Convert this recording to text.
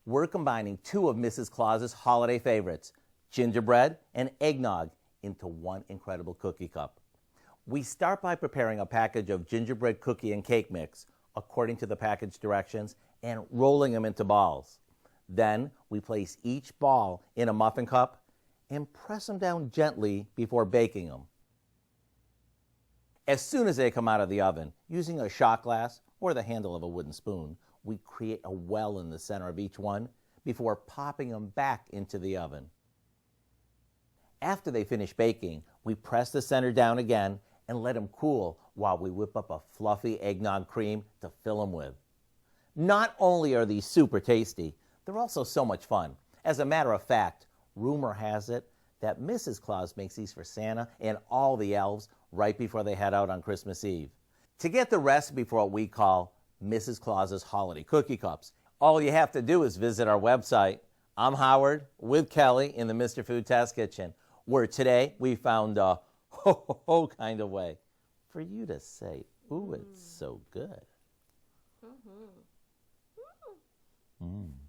we're combining two of Mrs. Claus's holiday favorites, gingerbread and eggnog, into one incredible cookie cup. We start by preparing a package of gingerbread cookie and cake mix according to the package directions and rolling them into balls. Then we place each ball in a muffin cup and press them down gently before baking them. As soon as they come out of the oven, using a shot glass or the handle of a wooden spoon, we create a well in the center of each one before popping them back into the oven. After they finish baking, we press the center down again and let them cool while we whip up a fluffy eggnog cream to fill them with. Not only are these super tasty, they're also so much fun. As a matter of fact, rumor has it that Mrs. Claus makes these for Santa and all the elves right before they head out on Christmas Eve. To get the recipe for what we call Mrs. Claus's Holiday Cookie Cups, all you have to do is visit our website. I'm Howard with Kelly in the Mr. Food Test Kitchen, where today we found a ho-ho-ho kind of way for you to say, ooh, it's so good. Mm-hmm. Mm.